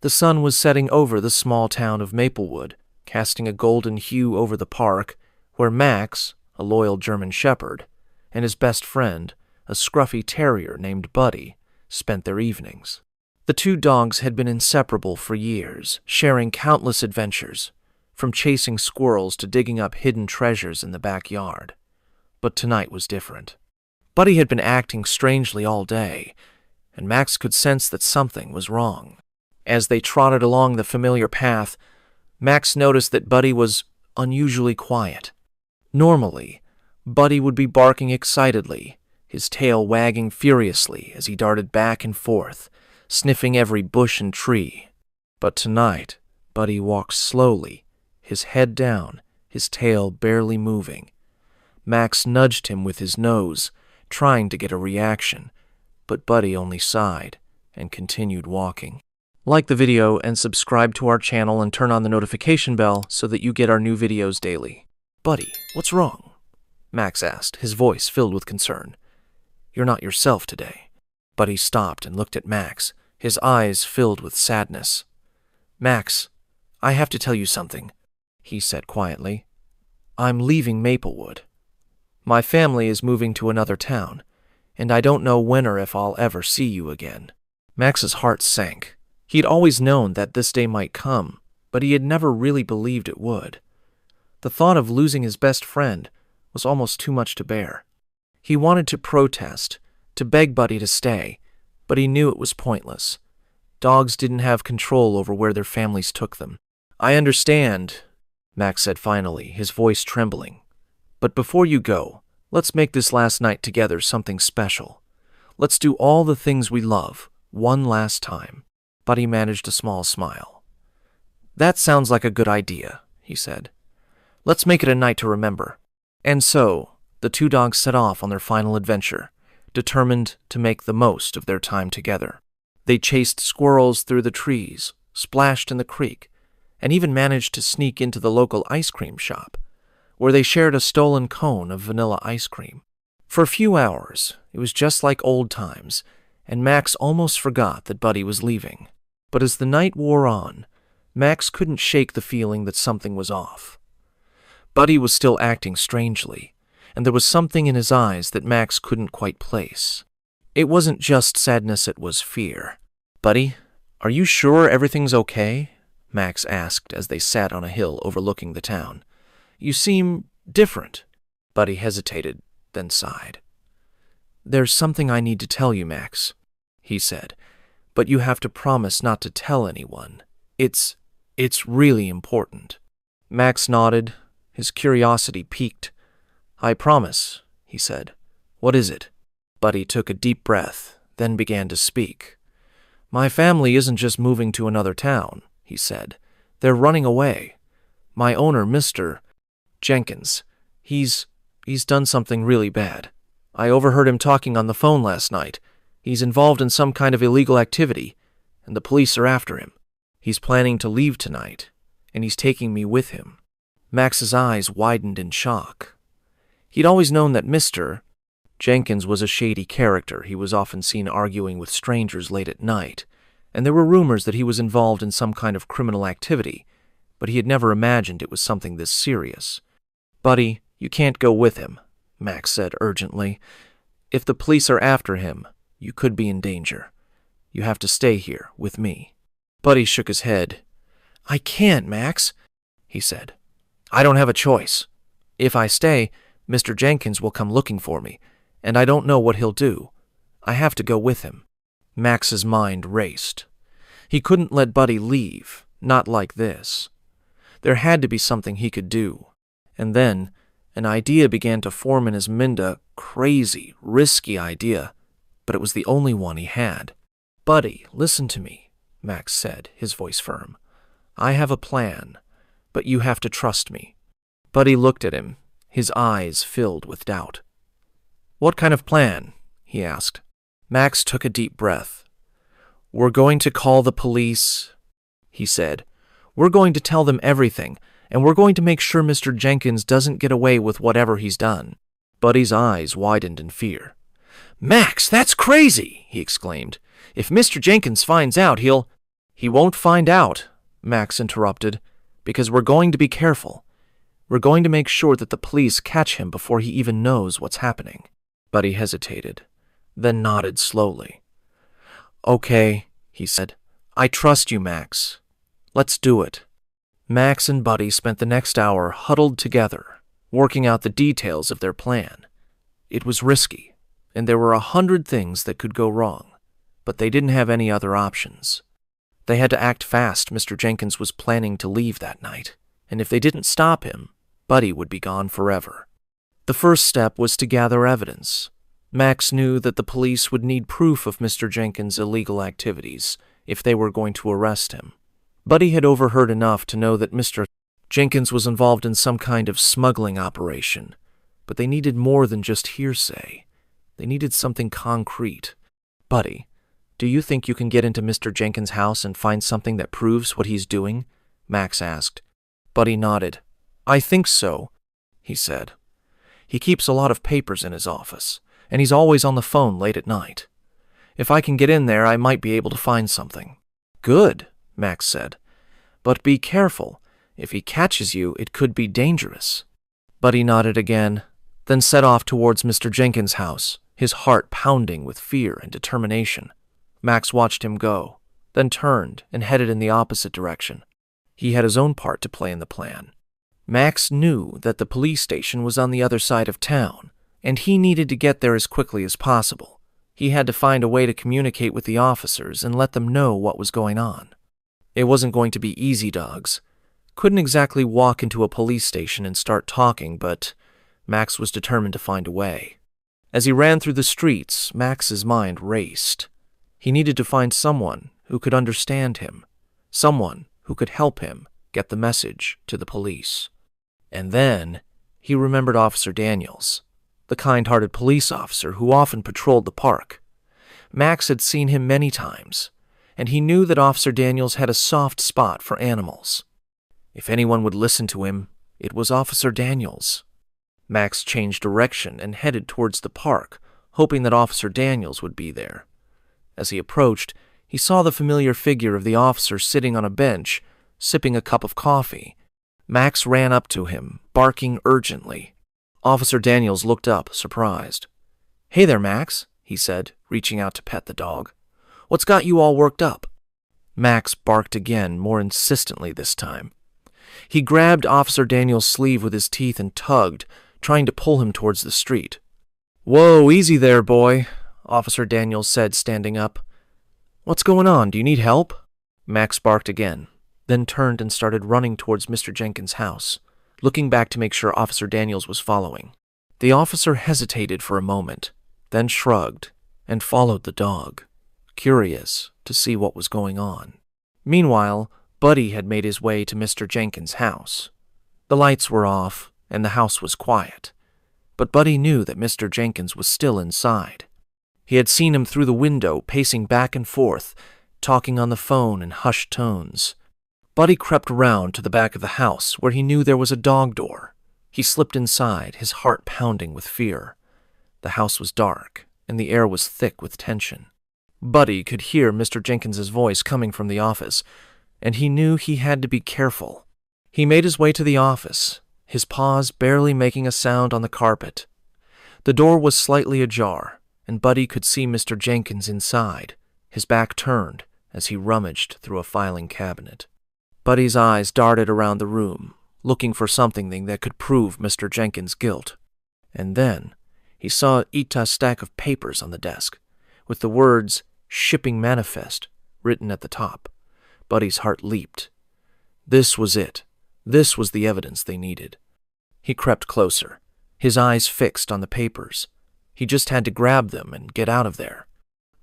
The sun was setting over the small town of Maplewood, casting a golden hue over the park, where Max, a loyal German shepherd, and his best friend, a scruffy terrier named Buddy, spent their evenings. The two dogs had been inseparable for years, sharing countless adventures, from chasing squirrels to digging up hidden treasures in the backyard. But tonight was different. Buddy had been acting strangely all day, and Max could sense that something was wrong. As they trotted along the familiar path, Max noticed that Buddy was unusually quiet. Normally, Buddy would be barking excitedly, his tail wagging furiously as he darted back and forth, sniffing every bush and tree. But tonight, Buddy walked slowly, his head down, his tail barely moving. Max nudged him with his nose, trying to get a reaction, but Buddy only sighed and continued walking. Like the video and subscribe to our channel and turn on the notification bell so that you get our new videos daily. Buddy, what's wrong? Max asked, his voice filled with concern. You're not yourself today. Buddy stopped and looked at Max, his eyes filled with sadness. Max, I have to tell you something, he said quietly. I'm leaving Maplewood. My family is moving to another town, and I don't know when or if I'll ever see you again. Max's heart sank. He'd always known that this day might come, but he had never really believed it would. The thought of losing his best friend was almost too much to bear. He wanted to protest, to beg Buddy to stay, but he knew it was pointless. Dogs didn't have control over where their families took them. I understand, Max said finally, his voice trembling. But before you go, let's make this last night together something special. Let's do all the things we love, one last time. Buddy managed a small smile. That sounds like a good idea, he said. Let's make it a night to remember. And so, the two dogs set off on their final adventure, determined to make the most of their time together. They chased squirrels through the trees, splashed in the creek, and even managed to sneak into the local ice cream shop, where they shared a stolen cone of vanilla ice cream. For a few hours, it was just like old times, and Max almost forgot that Buddy was leaving. But as the night wore on, Max couldn't shake the feeling that something was off. Buddy was still acting strangely, and there was something in his eyes that Max couldn't quite place. It wasn't just sadness, it was fear. Buddy, are you sure everything's okay? Max asked as they sat on a hill overlooking the town. You seem different. Buddy hesitated, then sighed. There's something I need to tell you, Max, he said, but you have to promise not to tell anyone. It's really important. Max nodded, his curiosity piqued. I promise, he said. What is it? Buddy took a deep breath, then began to speak. My family isn't just moving to another town, he said. They're running away. My owner, Mr. Jenkins, he's done something really bad. I overheard him talking on the phone last night. He's involved in some kind of illegal activity, and the police are after him. He's planning to leave tonight, and he's taking me with him. Max's eyes widened in shock. He'd always known that Mr. Jenkins was a shady character. He was often seen arguing with strangers late at night, and there were rumors that he was involved in some kind of criminal activity, but he had never imagined it was something this serious. Buddy, you can't go with him, Max said urgently. If the police are after him, you could be in danger. You have to stay here with me. Buddy shook his head. I can't, Max, he said. I don't have a choice. If I stay, Mr. Jenkins will come looking for me, and I don't know what he'll do. I have to go with him. Max's mind raced. He couldn't let Buddy leave, not like this. There had to be something he could do. And then, an idea began to form in his mind, a crazy, risky idea, but it was the only one he had. Buddy, listen to me, Max said, his voice firm. I have a plan, but you have to trust me. Buddy looked at him, his eyes filled with doubt. What kind of plan? He asked. Max took a deep breath. We're going to call the police, he said. We're going to tell them everything, and we're going to make sure Mr. Jenkins doesn't get away with whatever he's done. Buddy's eyes widened in fear. Max, that's crazy, he exclaimed. If Mr. Jenkins finds out, he'll... "He won't find out," Max interrupted, "because we're going to be careful. We're going to make sure that the police catch him before he even knows what's happening." Buddy hesitated, then nodded slowly. "Okay," he said. "I trust you, Max. Let's do it." Max and Buddy spent the next hour huddled together, working out the details of their plan. It was risky, and there were 100 things that could go wrong, but they didn't have any other options. They had to act fast. Mr. Jenkins was planning to leave that night, and if they didn't stop him, Buddy would be gone forever. The first step was to gather evidence. Max knew that the police would need proof of Mr. Jenkins' illegal activities if they were going to arrest him. Buddy had overheard enough to know that Mr. Jenkins was involved in some kind of smuggling operation, but they needed more than just hearsay. They needed something concrete. "Buddy, do you think you can get into Mr. Jenkins' house and find something that proves what he's doing?" Max asked. Buddy nodded. "I think so," he said. "He keeps a lot of papers in his office, and he's always on the phone late at night. If I can get in there, I might be able to find something." "Good," Max said. "But be careful. If he catches you, it could be dangerous." Buddy nodded again, then set off towards Mr. Jenkins' house, his heart pounding with fear and determination. Max watched him go, then turned and headed in the opposite direction. He had his own part to play in the plan. Max knew that the police station was on the other side of town, and he needed to get there as quickly as possible. He had to find a way to communicate with the officers and let them know what was going on. It wasn't going to be easy, dogs. Couldn't exactly walk into a police station and start talking, but Max was determined to find a way. As he ran through the streets, Max's mind raced. He needed to find someone who could understand him, someone who could help him get the message to the police. And then he remembered Officer Daniels, the kind-hearted police officer who often patrolled the park. Max had seen him many times, and he knew that Officer Daniels had a soft spot for animals. If anyone would listen to him, it was Officer Daniels. Max changed direction and headed towards the park, hoping that Officer Daniels would be there. As he approached, he saw the familiar figure of the officer sitting on a bench, sipping a cup of coffee. Max ran up to him, barking urgently. Officer Daniels looked up, surprised. "Hey there, Max," he said, reaching out to pet the dog. "What's got you all worked up?" Max barked again, more insistently this time. He grabbed Officer Daniels' sleeve with his teeth and tugged, trying to pull him towards the street. "Whoa, easy there, boy," Officer Daniels said, standing up. "What's going on? Do you need help?" Max barked again, then turned and started running towards Mr. Jenkins' house, looking back to make sure Officer Daniels was following. The officer hesitated for a moment, then shrugged and followed the dog, curious to see what was going on. Meanwhile, Buddy had made his way to Mr. Jenkins' house. The lights were off, and the house was quiet, but Buddy knew that Mr. Jenkins was still inside. He had seen him through the window, pacing back and forth, talking on the phone in hushed tones. Buddy crept around to the back of the house, where he knew there was a dog door. He slipped inside, his heart pounding with fear. The house was dark, and the air was thick with tension. Buddy could hear Mr. Jenkins's voice coming from the office, and he knew he had to be careful. He made his way to the office, his paws barely making a sound on the carpet. The door was slightly ajar, and Buddy could see Mr. Jenkins inside, his back turned as he rummaged through a filing cabinet. Buddy's eyes darted around the room, looking for something that could prove Mr. Jenkins' guilt. And then he saw Ita's stack of papers on the desk, with the words "Shipping Manifest" written at the top. Buddy's heart leaped. This was it. This was the evidence they needed. He crept closer, his eyes fixed on the papers. He just had to grab them and get out of there.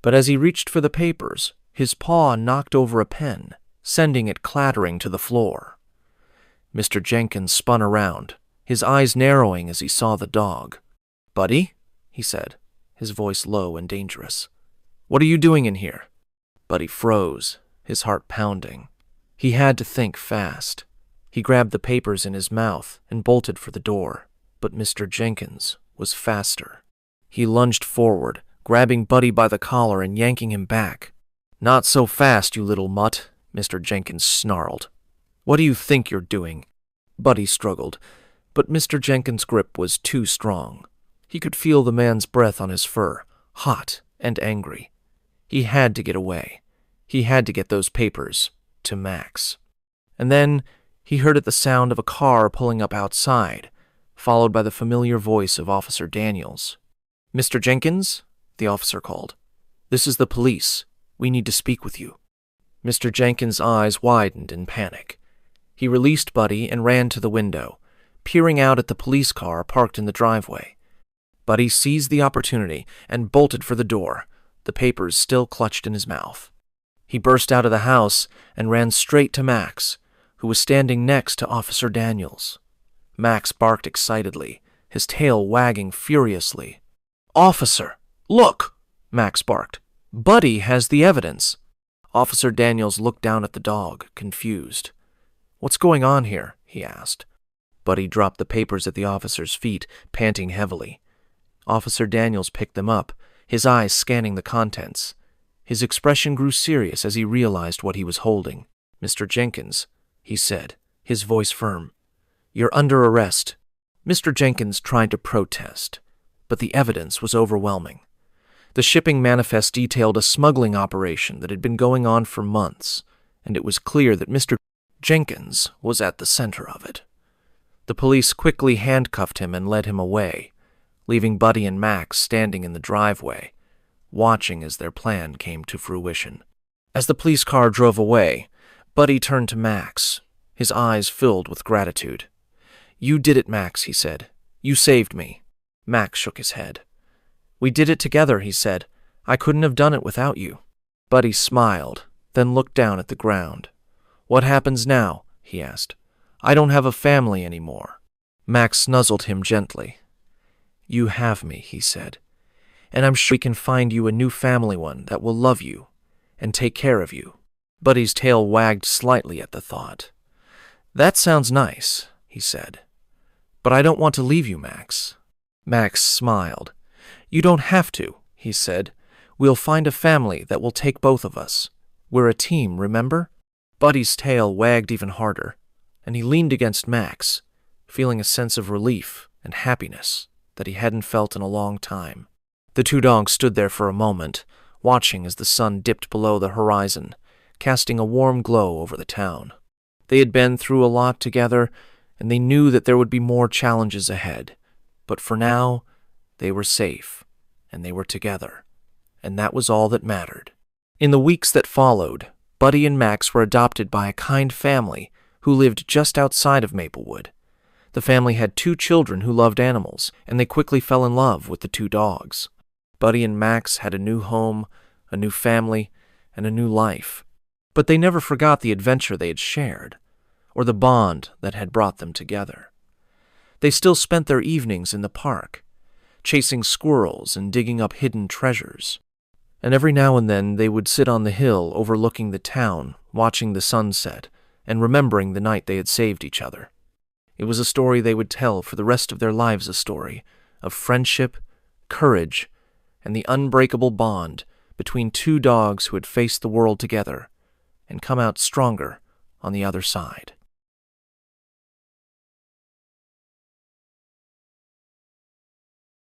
But as he reached for the papers, his paw knocked over a pen, sending it clattering to the floor. Mr. Jenkins spun around, his eyes narrowing as he saw the dog. "Buddy?" he said, his voice low and dangerous. "What are you doing in here?" Buddy froze, his heart pounding. He had to think fast. He grabbed the papers in his mouth and bolted for the door, but Mr. Jenkins was faster. He lunged forward, grabbing Buddy by the collar and yanking him back. "Not so fast, you little mutt," Mr. Jenkins snarled. "What do you think you're doing?" Buddy struggled, but Mr. Jenkins' grip was too strong. He could feel the man's breath on his fur, hot and angry. He had to get away. He had to get those papers to Max. And then he heard the sound of a car pulling up outside, followed by the familiar voice of Officer Daniels. "Mr. Jenkins?" the officer called. "This is the police. We need to speak with you." Mr. Jenkins' eyes widened in panic. He released Buddy and ran to the window, peering out at the police car parked in the driveway. Buddy seized the opportunity and bolted for the door, the papers still clutched in his mouth. He burst out of the house and ran straight to Max, who was standing next to Officer Daniels. Max barked excitedly, his tail wagging furiously. "Officer, look!" Max barked. "Buddy has the evidence." Officer Daniels looked down at the dog, confused. "What's going on here?" he asked. Buddy dropped the papers at the officer's feet, panting heavily. Officer Daniels picked them up, his eyes scanning the contents. His expression grew serious as he realized what he was holding. "Mr. Jenkins," he said, his voice firm, "you're under arrest." Mr. Jenkins tried to protest, but the evidence was overwhelming. The shipping manifest detailed a smuggling operation that had been going on for months, and it was clear that Mr. Jenkins was at the center of it. The police quickly handcuffed him and led him away, leaving Buddy and Max standing in the driveway, watching as their plan came to fruition. As the police car drove away, Buddy turned to Max, his eyes filled with gratitude. "You did it, Max," he said. "You saved me." Max shook his head. "We did it together," he said. "I couldn't have done it without you." Buddy smiled, then looked down at the ground. "What happens now?" he asked. "I don't have a family anymore." Max nuzzled him gently. "You have me," he said, "and I'm sure we can find you a new family, one that will love you and take care of you." Buddy's tail wagged slightly at the thought. "That sounds nice," he said, "but I don't want to leave you, Max." Max smiled. "You don't have to," he said. "We'll find a family that will take both of us. We're a team, remember?" Buddy's tail wagged even harder, and he leaned against Max, feeling a sense of relief and happiness that he hadn't felt in a long time. The two dogs stood there for a moment, watching as the sun dipped below the horizon, casting a warm glow over the town. They had been through a lot together, and they knew that there would be more challenges ahead. But for now, they were safe, and they were together, and that was all that mattered. In the weeks that followed, Buddy and Max were adopted by a kind family who lived just outside of Maplewood. The family had 2 children who loved animals, and they quickly fell in love with the 2 dogs. Buddy and Max had a new home, a new family, and a new life. But they never forgot the adventure they had shared, or the bond that had brought them together. They still spent their evenings in the park, chasing squirrels and digging up hidden treasures. And every now and then they would sit on the hill overlooking the town, watching the sunset, and remembering the night they had saved each other. It was a story they would tell for the rest of their lives, a story of friendship, courage, and the unbreakable bond between 2 dogs who had faced the world together and come out stronger on the other side.